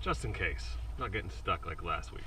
just in case. Not getting stuck like last week.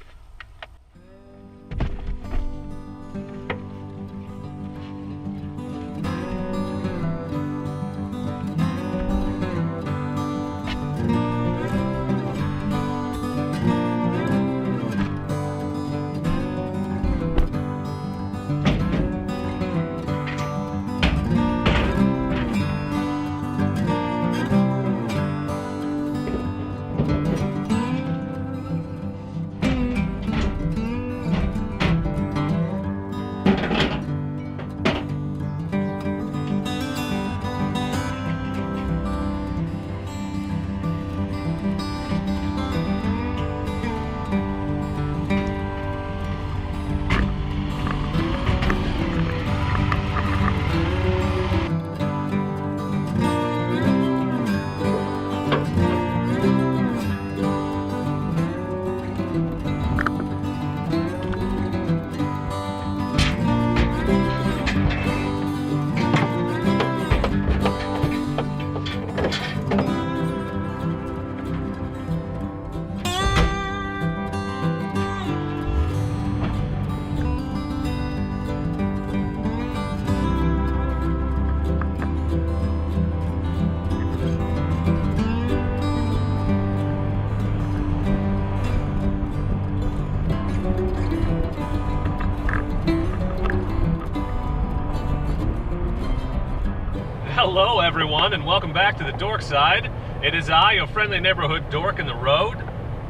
Hello everyone, and welcome back to the Dork side. It is I, your friendly neighborhood dork in the road,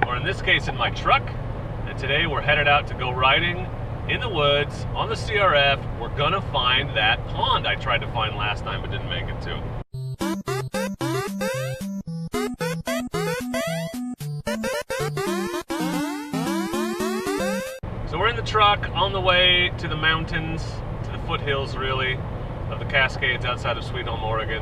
or in this case in my truck. And today we're headed out to go riding in the woods on the CRF. We're gonna find that pond I tried to find last time but didn't make it to. So we're in the truck on the way to the mountains, to the foothills really, of the Cascades outside of Sweet Home, Oregon.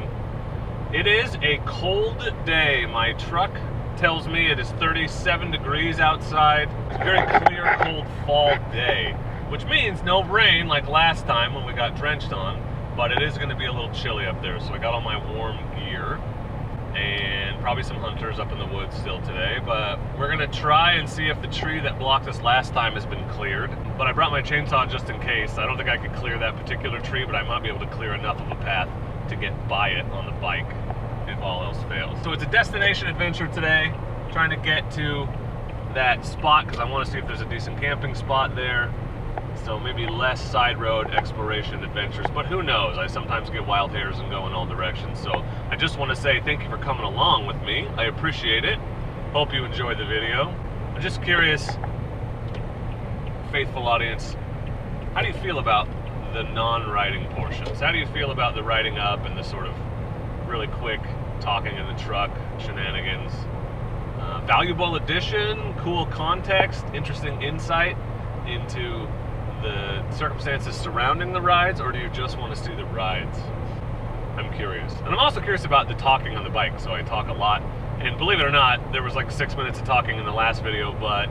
It is a cold day. My truck tells me it is 37 degrees outside. It's a very clear, cold fall day, which means no rain like last time when we got drenched on, but it is going to be a little chilly up there. So I got all my warm gear and probably some hunters up in the woods still today, but we're going to try and see if the tree that blocked us last time has been cleared. But I brought my chainsaw just in case. I don't think I could clear that particular tree, but I might be able to clear enough of a path to get by it on the bike if all else fails. So it's a destination adventure today, trying to get to that spot because I want to see if there's a decent camping spot there. So maybe less side road exploration adventures, but who knows? I sometimes get wild hairs and go in all directions. So I just want to say thank you for coming along with me. I appreciate it. Hope you enjoyed the video. I'm just curious, faithful audience, how do you feel about the non-riding portions? How do you feel about the riding up and the sort of really quick talking in the truck shenanigans? Valuable addition, cool context, interesting insight into the circumstances surrounding the rides, or do you just want to see the rides? I'm curious. And I'm also curious about the talking on the bike, so I talk a lot. And believe it or not, there was like 6 minutes of talking in the last video, but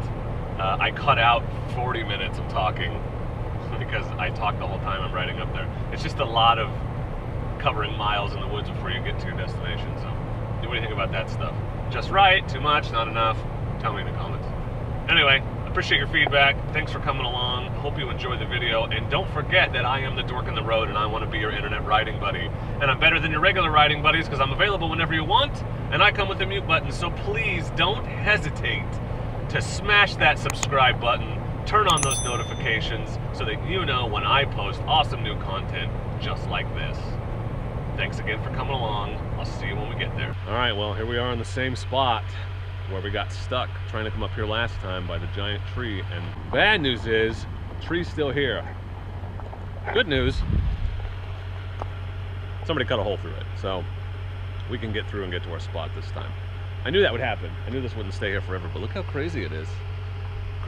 I cut out 40 minutes of talking because I talk the whole time I'm riding up there. It's just a lot of covering miles in the woods before you get to your destination. So what do you think about that stuff? Just right, too much, not enough? Tell me in the comments. Anyway, appreciate your feedback. Thanks for coming along. Hope you enjoyed the video. And don't forget that I am the dork in the road and I want to be your internet riding buddy. And I'm better than your regular riding buddies because I'm available whenever you want and I come with a mute button. So please don't hesitate to smash that subscribe button, turn on those notifications so that you know when I post awesome new content just like this. Thanks again for coming along. I'll see you when we get there. All right, well, here we are in the same spot where we got stuck trying to come up here last time by the giant tree. And bad news is, the tree's still here. Good news, somebody cut a hole through it, so we can get through and get to our spot this time. I knew that would happen. I knew this wouldn't stay here forever, but look how crazy it is.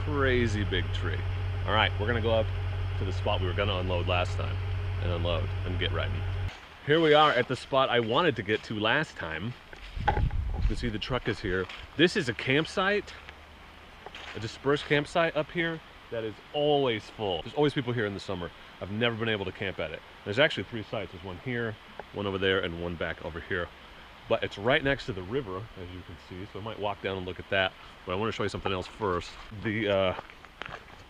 Crazy big tree. All right, we're gonna go up to the spot we were gonna unload last time and unload and get riding. Here we are at the spot I wanted to get to last time. You can see the truck is here. This is a campsite, a dispersed campsite up here that is always full. There's always people here in the summer. I've never been able to camp at it. There's actually 3 sites. There's one here, one over there, and one back over here. but it's right next to the river, as you can see, so I might walk down and look at that. But I want to show you something else first. The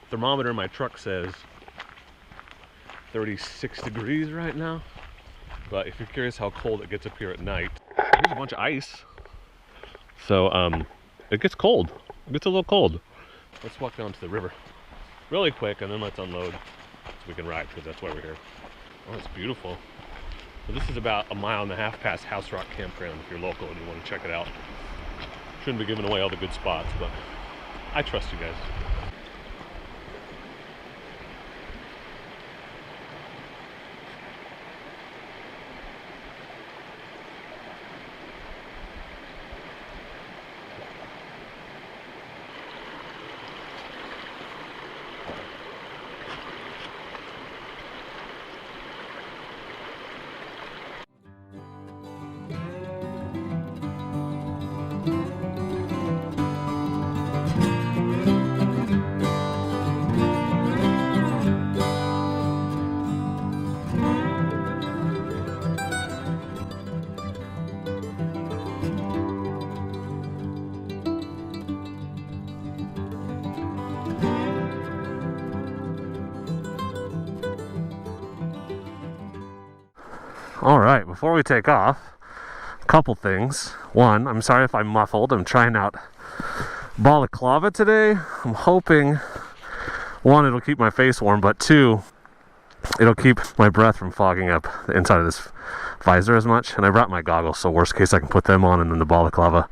thermometer in my truck says 36 degrees right now, but if you're curious how cold it gets up here at night, here's a bunch of ice. So it gets cold. It gets a little cold. Let's walk down to the river really quick, and then let's unload so we can ride, because that's why we're here. Oh, it's beautiful. So this is about 1.5 miles past House Rock Campground if you're local and you want to check it out. Shouldn't be giving away all the good spots, but I trust you guys. All right, before we take off, a couple things. One, I'm sorry if I'm muffled. I'm trying out balaclava today. I'm hoping, one, it'll keep my face warm, but two, it'll keep my breath from fogging up the inside of this visor as much. And I brought my goggles, so worst case I can put them on, and then the balaclava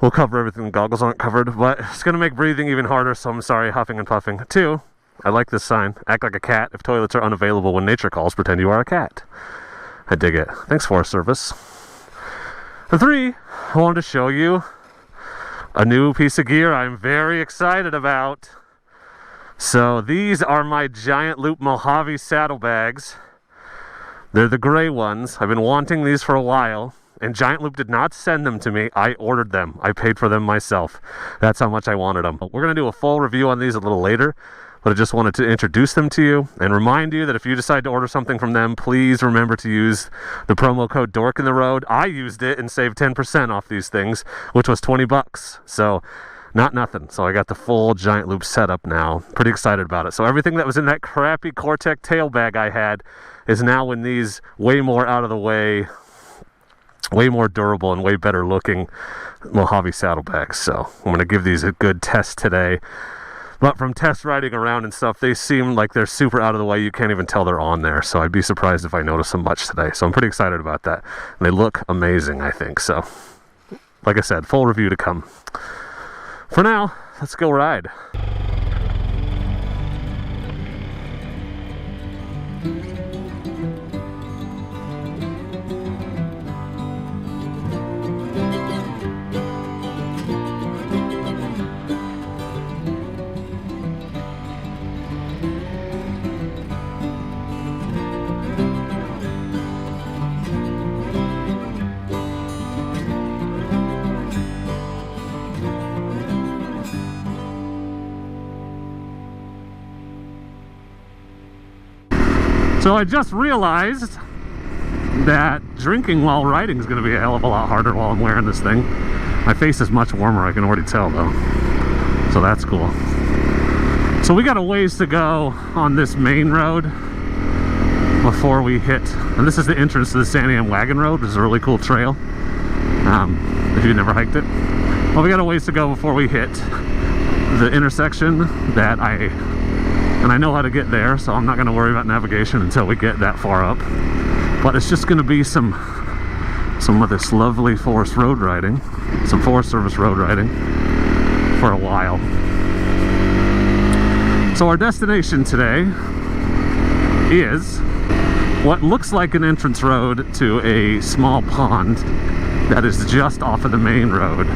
will cover everything the goggles aren't covered. But it's going to make breathing even harder, so I'm sorry, huffing and puffing. Two, I like this sign. Act like a cat. If toilets are unavailable when nature calls, pretend you are a cat. I dig it. Thanks, Forest Service. And three, I wanted to show you a new piece of gear I'm very excited about. So these are my Giant Loop Mojave saddlebags. They're the gray ones. I've been wanting these for a while, and Giant Loop did not send them to me. I ordered them. I paid for them myself. That's how much I wanted them. We're going to do a full review on these a little later, but I just wanted to introduce them to you and remind you that if you decide to order something from them, please remember to use the promo code Dork in the Road. I used it and saved 10% off these things, which was 20 bucks. So not nothing. So I got the full Giant Loop setup now. Pretty excited about it. So everything that was in that crappy Cortec tail bag I had is now in these way more out of the way, way more durable and way better looking Mojave saddlebags. So I'm going to give these a good test today. But from test riding around and stuff, they seem like they're super out of the way. You can't even tell they're on there. So I'd be surprised if I notice them much today. So I'm pretty excited about that. And they look amazing, I think. So, like I said, full review to come. For now, let's go ride. So I just realized that drinking while riding is going to be a hell of a lot harder while I'm wearing this thing. My face is much warmer, I can already tell though. So that's cool. So we got a ways to go on this main road before we hit, and this is the entrance to the San Am Wagon Road, which is a really cool trail. If you've never hiked it. Well, we got a ways to go before we hit the intersection that and I know how to get there, so I'm not going to worry about navigation until we get that far up. But it's just going to be some of this lovely forest road riding, some Forest Service road riding for a while. So our destination today is what looks like an entrance road to a small pond that is just off of the main road.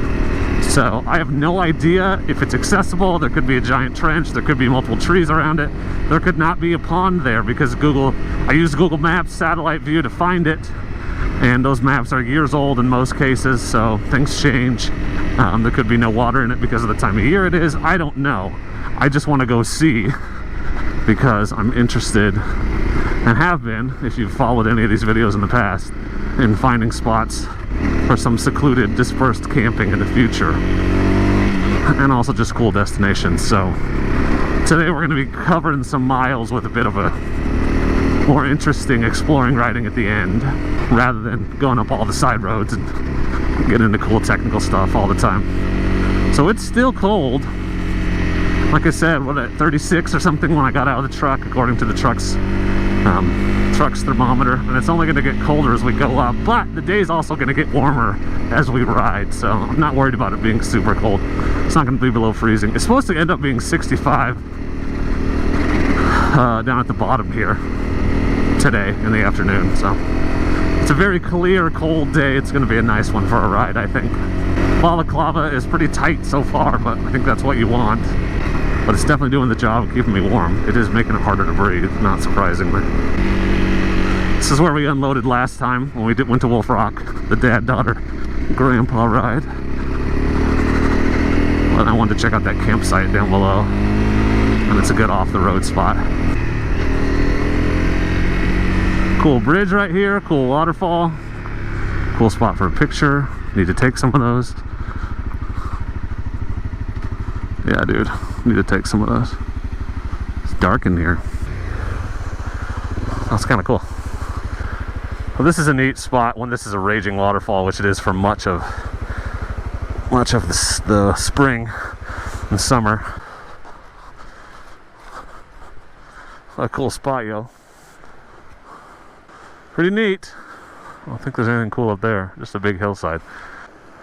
So I have no idea if it's accessible. There could be a giant trench, there could be multiple trees around it, there could not be a pond there because I used Google Maps satellite view to find it, and those maps are years old in most cases, so things change. There could be no water in it because of the time of year it is. I don't know. I just want to go see because I'm interested, and have been, if you've followed any of these videos in the past, in finding spots for some secluded, dispersed camping in the future, and also just cool destinations. So today we're going to be covering some miles with a bit of a more interesting exploring riding at the end, rather than going up all the side roads and getting into cool technical stuff all the time. So it's still cold. Like I said, what, at 36 or something when I got out of the truck, according to the truck's thermometer, and it's only going to get colder as we go up, but the day's also going to get warmer as we ride, so I'm not worried about it being super cold. It's not going to be below freezing. It's supposed to end up being 65 down at the bottom here today in the afternoon, so it's a very clear, cold day. It's going to be a nice one for a ride, I think. Balaclava is pretty tight so far, but I think that's what you want. But it's definitely doing the job of keeping me warm. It is making it harder to breathe, not surprisingly. This is where we unloaded last time when we went to Wolf Rock, the dad-daughter grandpa ride. But I wanted to check out that campsite down below, and it's a good off-the-road spot. Cool bridge right here, cool waterfall, cool spot for a picture. Need to take some of those. Yeah, dude, need to take some of those. It's dark in here. That's kind of cool. Well, this is a neat spot when this is a raging waterfall, which it is for much of the spring and summer. What a cool spot, yo. Pretty neat. I don't think there's anything cool up there. Just a big hillside.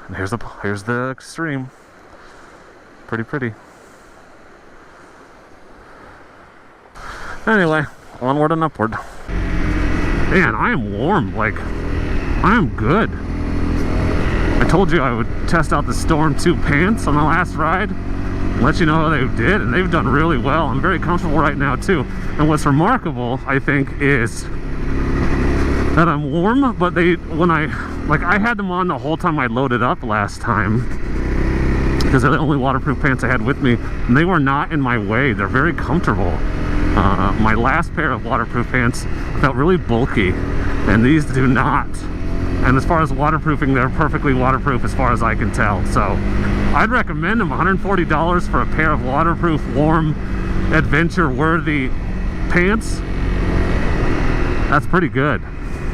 And here's the stream. Pretty. Anyway, onward and upward. Man, I am warm. Like, I am good. I told you I would test out the Storm 2 pants on the last ride and let you know how they did, and they've done really well. I'm very comfortable right now too. And what's remarkable, I think, is that I'm warm, but I had them on the whole time I loaded up last time, because they're the only waterproof pants I had with me, and they were not in my way. They're very comfortable. My last pair of waterproof pants felt really bulky, and these do not. And as far as waterproofing, they're perfectly waterproof as far as I can tell. So I'd recommend them. $140 for a pair of waterproof, warm, adventure-worthy pants. That's pretty good.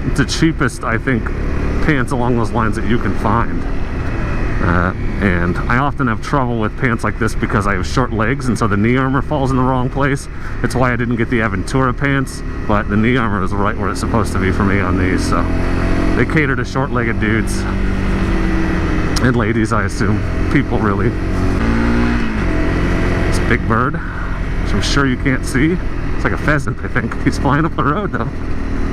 It's the cheapest, I think, pants along those lines that you can find. And I often have trouble with pants like this because I have short legs, and so the knee armor falls in the wrong place. It's why I didn't get the Aventura pants, but the knee armor is right where it's supposed to be for me on these. So they cater to short-legged dudes and ladies, I assume. People, really. This big bird, which I'm sure you can't see. It's like a pheasant, I think. He's flying up the road, though.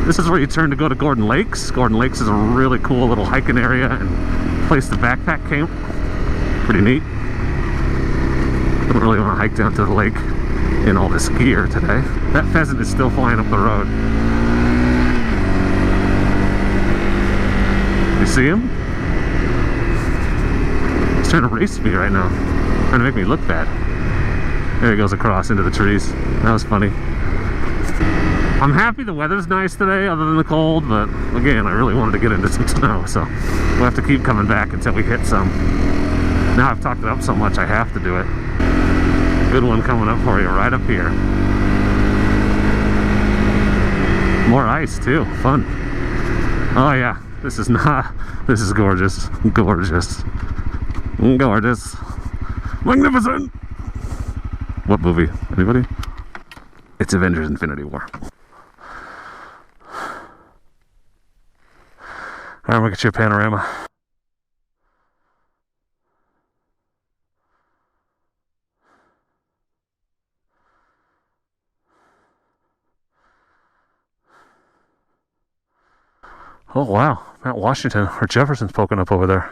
This is where you turn to go to Gordon Lakes. Gordon Lakes is a really cool little hiking area and place to backpack camp. Pretty neat. Don't really want to hike down to the lake in all this gear today. That pheasant is still flying up the road. You see him? He's trying to race me right now. Trying to make me look bad. There he goes across into the trees. That was funny. I'm happy the weather's nice today, other than the cold, but again, I really wanted to get into some snow, so we'll have to keep coming back until we hit some. Now I've talked it up so much, I have to do it. Good one coming up for you right up here. More ice too, fun. Oh yeah, this is gorgeous, gorgeous, gorgeous, magnificent. What movie? Anybody? It's Avengers Infinity War. Alright, we'll get you a panorama. Oh wow, Mount Washington or Jefferson's poking up over there.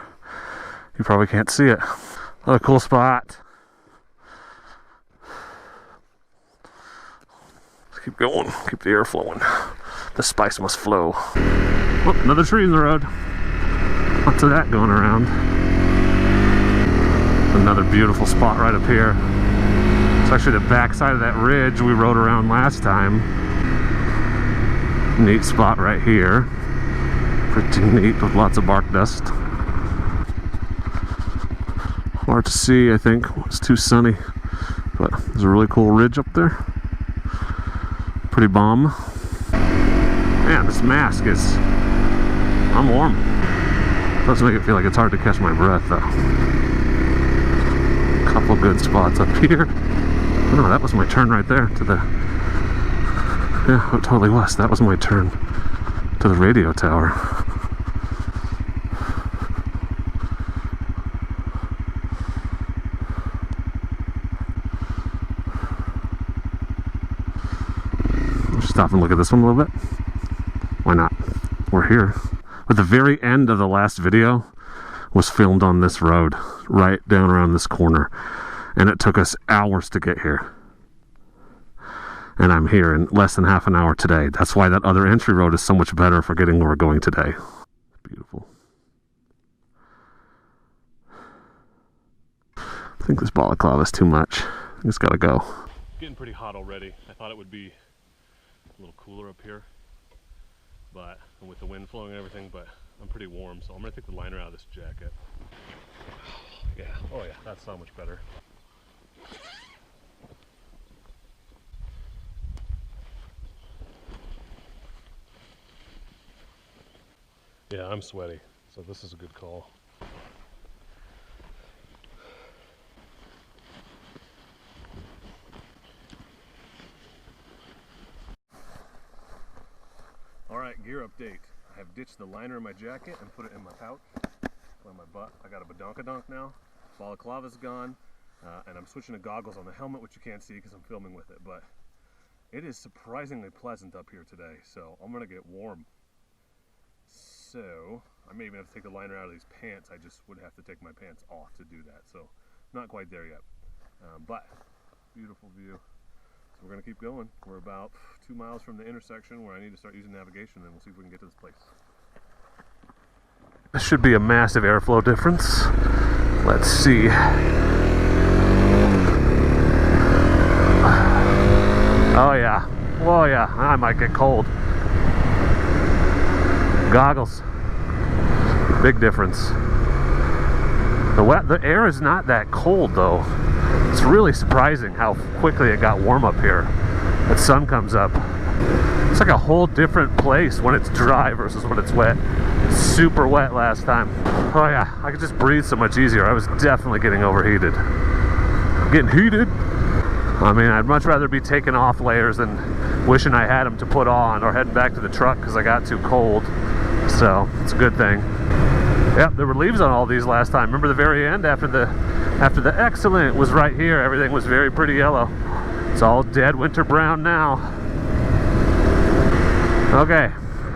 You probably can't see it. What a cool spot. Let's keep going, keep the air flowing. The spice must flow. Oh, another tree in the road. Lots of that going around. Another beautiful spot right up here. It's actually the back side of that ridge we rode around last time. Neat spot right here. Pretty neat with lots of bark dust. Hard to see, I think. It's too sunny. But there's a really cool ridge up there. Pretty bomb. Man, this mask is... I'm warm. Does make it feel like it's hard to catch my breath, though. Couple good spots up here. Oh, no, that was my turn right there to the... Yeah, it totally was. That was my turn to the radio tower. Stop and look at this one a little bit. Why not? We're here. But the very end of the last video was filmed on this road, right down around this corner. And it took us hours to get here. And I'm here in less than half an hour today. That's why that other entry road is so much better for getting where we're going today. Beautiful. I think this balaclava is too much. I think it's gotta go. It's getting pretty hot already. I thought it would be a little cooler up here, but with the wind flowing and everything, but I'm pretty warm, so I'm gonna take the liner out of this jacket. Yeah, oh yeah, that's so much better. Yeah, I'm sweaty, so this is a good call. Alright, gear update. I have ditched the liner in my jacket and put it in my pouch. On my butt. I got a badonkadonk now. Balaclava's gone. And I'm switching to goggles on the helmet, which you can't see because I'm filming with it. But it is surprisingly pleasant up here today, so I'm going to get warm. So, I may even have to take the liner out of these pants. I just would have to take my pants off to do that. So, not quite there yet. But, beautiful view. So we're going to keep going. We're about 2 miles from the intersection where I need to start using navigation, and we'll see if we can get to this place. This should be a massive airflow difference. Let's see. Oh yeah. Oh yeah. I might get cold. Goggles. Big difference. The air is not that cold though. It's really surprising how quickly it got warm up here. The sun comes up. It's like a whole different place when it's dry versus when it's wet. Super wet last time. Oh yeah, I could just breathe so much easier. I was definitely getting overheated. I'm getting heated. I mean, I'd much rather be taking off layers than wishing I had them to put on or heading back to the truck because I got too cold. So, it's a good thing. Yep, there were leaves on all these last time. Remember the very end after the excellent was right here. Everything was very pretty yellow. It's all dead winter brown now. Okay,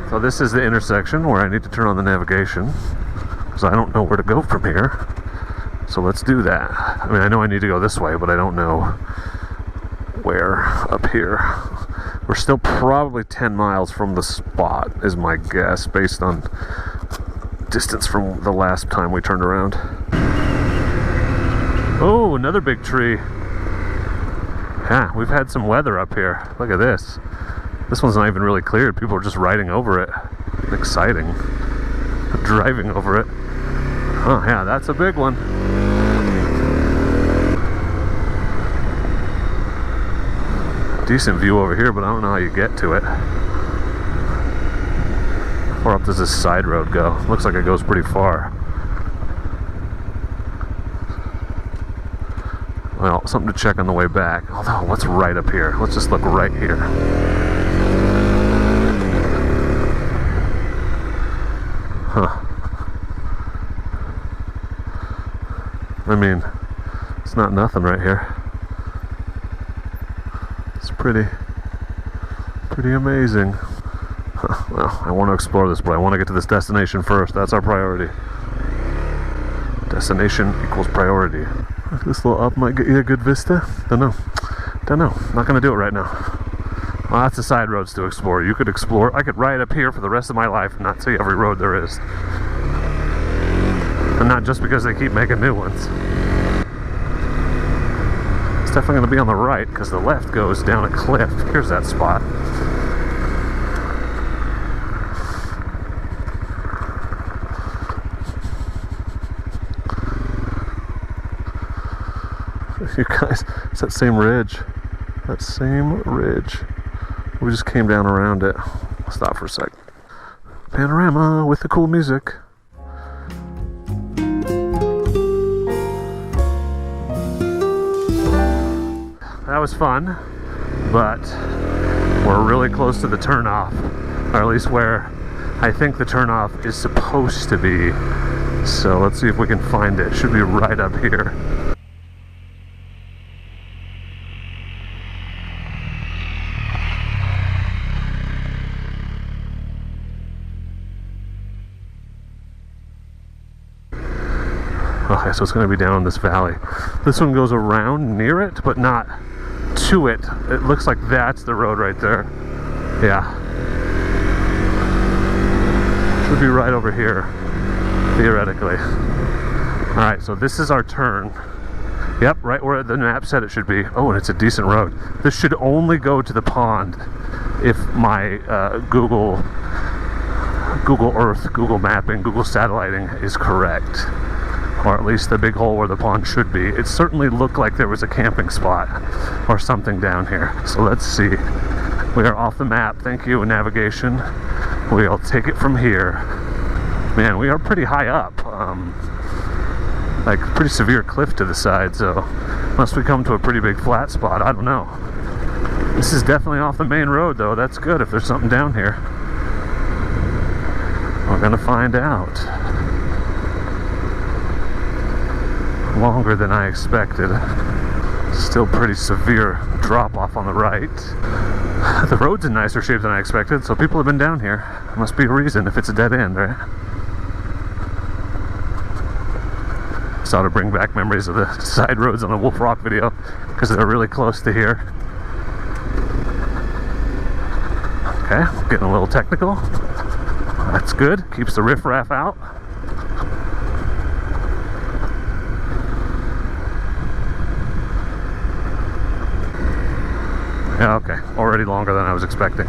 so this is the intersection where I need to turn on the navigation because I don't know where to go from here. So let's do that. I mean, I know I need to go this way, but I don't know where up here. We're still probably 10 miles from the spot is my guess based on distance from the last time we turned around. Oh, another big tree. Yeah, we've had some weather up here. Look at this. This one's not even really cleared. People are just riding over it. Exciting. Driving over it. Oh yeah, that's a big one. Decent view over here, but I don't know how you get to it. How far up does this side road go? Looks like it goes pretty far. Well, something to check on the way back. Although, what's right up here? Let's just look right here. Huh. I mean, it's not nothing right here. It's pretty amazing. Huh. Well, I want to explore this, but I want to get to this destination first. That's our priority. Destination equals priority. This little up might get you a good vista. Don't know. Not gonna do it right now. Lots of side roads to explore. You could explore. I could ride up here for the rest of my life and not see every road there is. And not just because they keep making new ones. It's definitely gonna be on the right because the left goes down a cliff. Here's that spot. You guys, it's that same ridge. That same ridge. We just came down around it. Stop for a sec. Panorama with the cool music. That was fun, but we're really close to the turnoff, or at least where I think the turnoff is supposed to be. So let's see if we can find it. It should be right up here. Okay, so it's going to be down this valley. This one goes around near it, but not to it. It looks like that's the road right there. Yeah. Should be right over here, theoretically. Alright, so this is our turn. Yep, right where the map said it should be. Oh, and it's a decent road. This should only go to the pond if my Google Earth, Google Mapping, Google Satelliting is correct. Or at least the big hole where the pond should be. It certainly looked like there was a camping spot or something down here. So let's see. We are off the map. Thank you, navigation. We'll take it from here. Man, we are pretty high up. Like pretty severe cliff to the side, so unless we come to a pretty big flat spot, I don't know. This is definitely off the main road though. That's good if there's something down here. We're gonna find out. Longer than I expected. Still pretty severe drop off on the right. The road's in nicer shape than I expected, so people have been down here. Must be a reason if it's a dead end, right? This ought to bring back memories of the side roads on the Wolf Rock video, because they're really close to here. Okay, getting a little technical. That's good, keeps the riffraff out. Yeah, okay, already longer than I was expecting.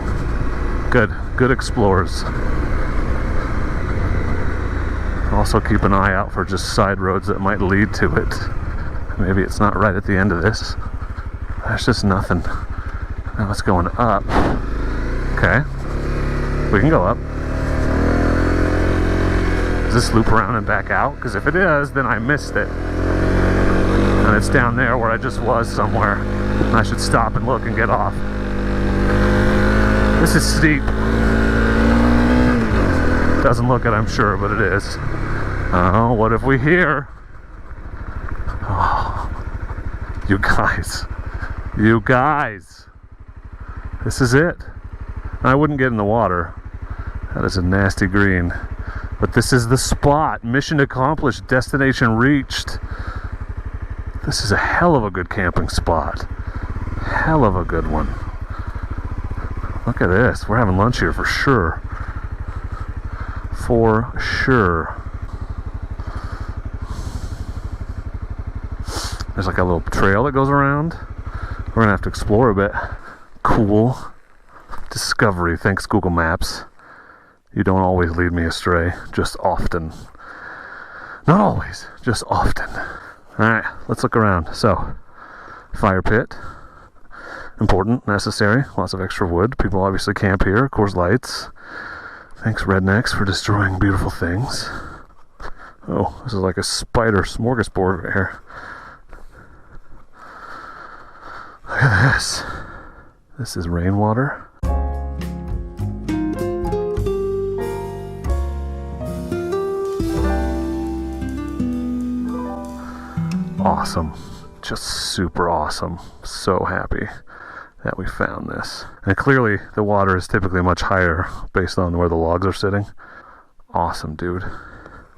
Good explorers. Also keep an eye out for just side roads that might lead to it. Maybe it's not right at the end of this. There's just nothing. Now it's going up. Okay, we can go up. Does this loop around and back out? Because if it is, then I missed it. And it's down there where I just was somewhere. I should stop and look and get off. This is steep. Doesn't look it, I'm sure, but it is. Oh, what have we here? Oh, you guys. You guys. This is it. I wouldn't get in the water. That is a nasty green. But this is the spot. Mission accomplished. Destination reached. This is a hell of a good camping spot. Hell of a good one. Look at this. We're having lunch here for sure. For sure. There's like a little trail that goes around. We're gonna have to explore a bit. Cool. Discovery. Thanks, Google Maps. You don't always lead me astray. Just often. Not always. Just often. Alright, let's look around. So, fire pit. Important, necessary, lots of extra wood. People obviously camp here. Of course, lights. Thanks, rednecks, for destroying beautiful things. Oh, this is like a spider smorgasbord right here. Look at this. This is rainwater. Awesome. Just super awesome. So happy that we found this. And clearly the water is typically much higher based on where the logs are sitting. Awesome, dude.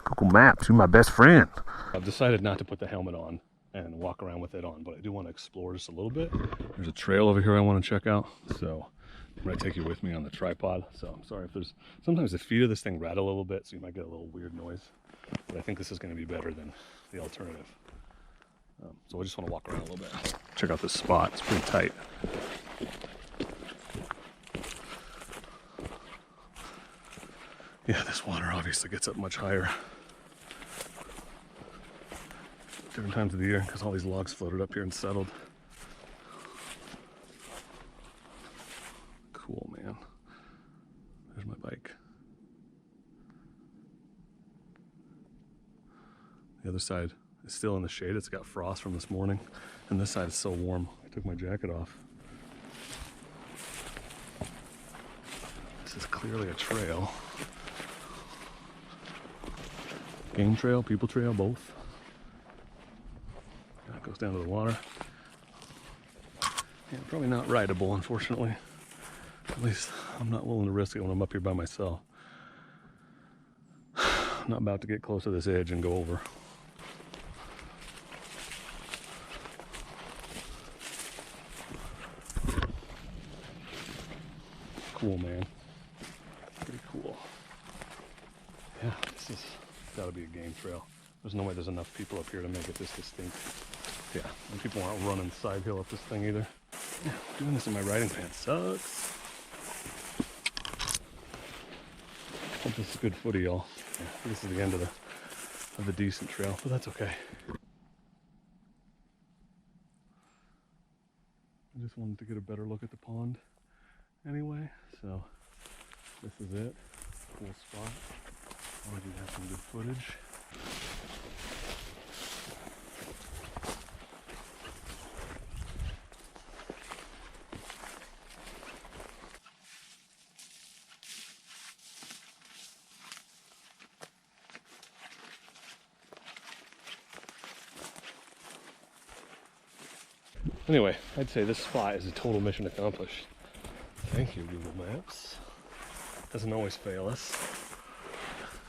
Google Maps, you're my best friend. I've decided not to put the helmet on and walk around with it on, but I do want to explore just a little bit. There's a trail over here I want to check out, so I'm going to take you with me on the tripod. So I'm sorry if there's, sometimes the feet of this thing rattle a little bit, so you might get a little weird noise. But I think this is going to be better than the alternative. So I just want to walk around a little bit. Check out this spot, it's pretty tight. Yeah, this water obviously gets up much higher. different times of the year because all these logs floated up here and settled. Cool, man. There's my bike. The other side is still in the shade. It's got frost from this morning. And this side is so warm. I took my jacket off. This is clearly a trail. Game trail, people trail, both. That goes down to the water. Yeah, probably not rideable, unfortunately. At least I'm not willing to risk it when I'm up here by myself. I'm not about to get close to this edge and go over. Cool, man. Pretty cool. Yeah, this has got to be a game trail. There's no way there's enough people up here to make it this distinct. Yeah, and people aren't running side hill up this thing either. Yeah, doing this in my riding pants sucks. Hope this is good footy, y'all. Yeah, this is the end of the decent trail, but that's okay. I just wanted to get a better look at the pond anyway, so this is it. Cool spot. Already have some good footage. Anyway, I'd say this spot is a total mission accomplished. Thank you, Google Maps. Doesn't always fail us.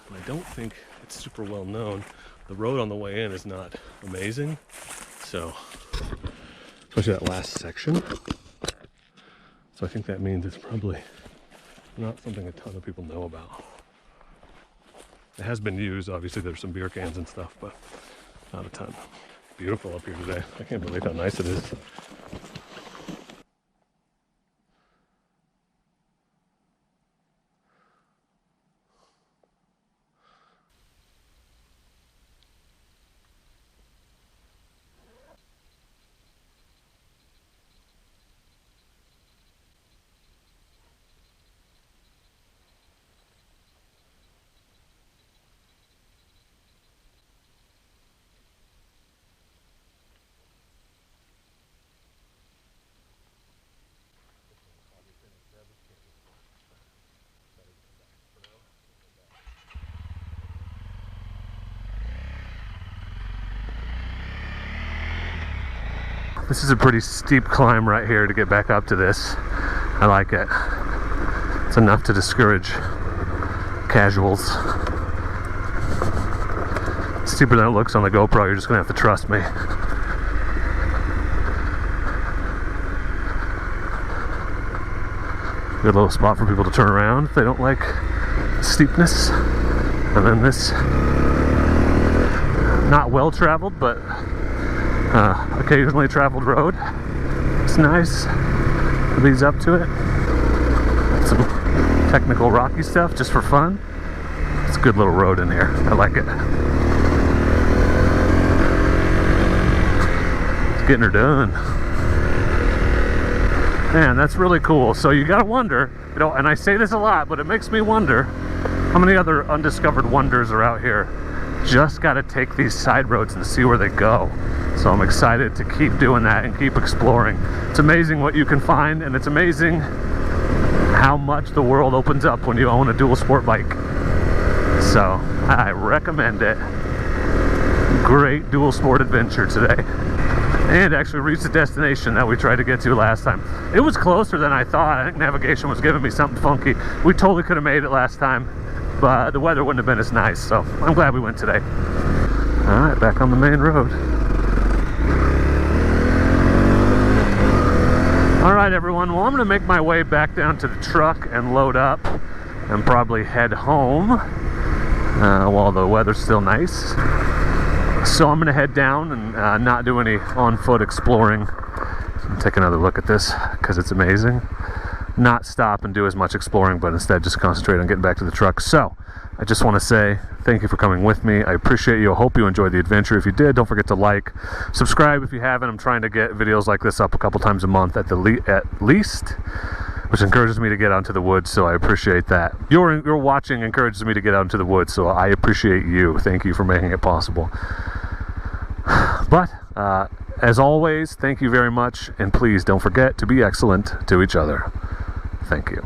And I don't think it's super well known. The road on the way in is not amazing. So, especially that last section. So I think that means it's probably not something a ton of people know about. It has been used, obviously there's some beer cans and stuff, but not a ton. Beautiful up here today. I can't believe how nice it is. This is a pretty steep climb right here to get back up to this. I like it. It's enough to discourage casuals. Steeper than it looks on the GoPro, you're just gonna have to trust me. Good little spot for people to turn around if they don't like steepness. And then this, not well traveled, but occasionally traveled road. It's nice. It leads up to it. Some technical rocky stuff just for fun. It's a good little road in here. I like it. It's getting her done. Man, that's really cool. So you gotta wonder, you know, and I say this a lot, but it makes me wonder how many other undiscovered wonders are out here. Just gotta take these side roads and see where they go. So I'm excited to keep doing that and keep exploring. It's amazing what you can find, and it's amazing how much the world opens up when you own a dual sport bike. So I recommend it. Great dual sport adventure today. And actually reached the destination that we tried to get to last time. It was closer than I thought. I think navigation was giving me something funky. We totally could have made it last time, but the weather wouldn't have been as nice, so I'm glad we went today. Alright, back on the main road. Alright everyone, well I'm going to make my way back down to the truck and load up and probably head home while the weather's still nice. So I'm going to head down and not do any on-foot exploring. Take another look at this because it's amazing. Not stop and do as much exploring, but instead just concentrate on getting back to the truck. So I just want to say thank you for coming with me. I appreciate you. I hope you enjoyed the adventure. If you did, don't forget to like, subscribe if you haven't. I'm trying to get videos like this up a couple times a month at least, which encourages me to get out into the woods, so I appreciate that. Your watching encourages me to get out into the woods, so I appreciate you. Thank you for making it possible. But as always, thank you very much, and please don't forget to be excellent to each other. Thank you.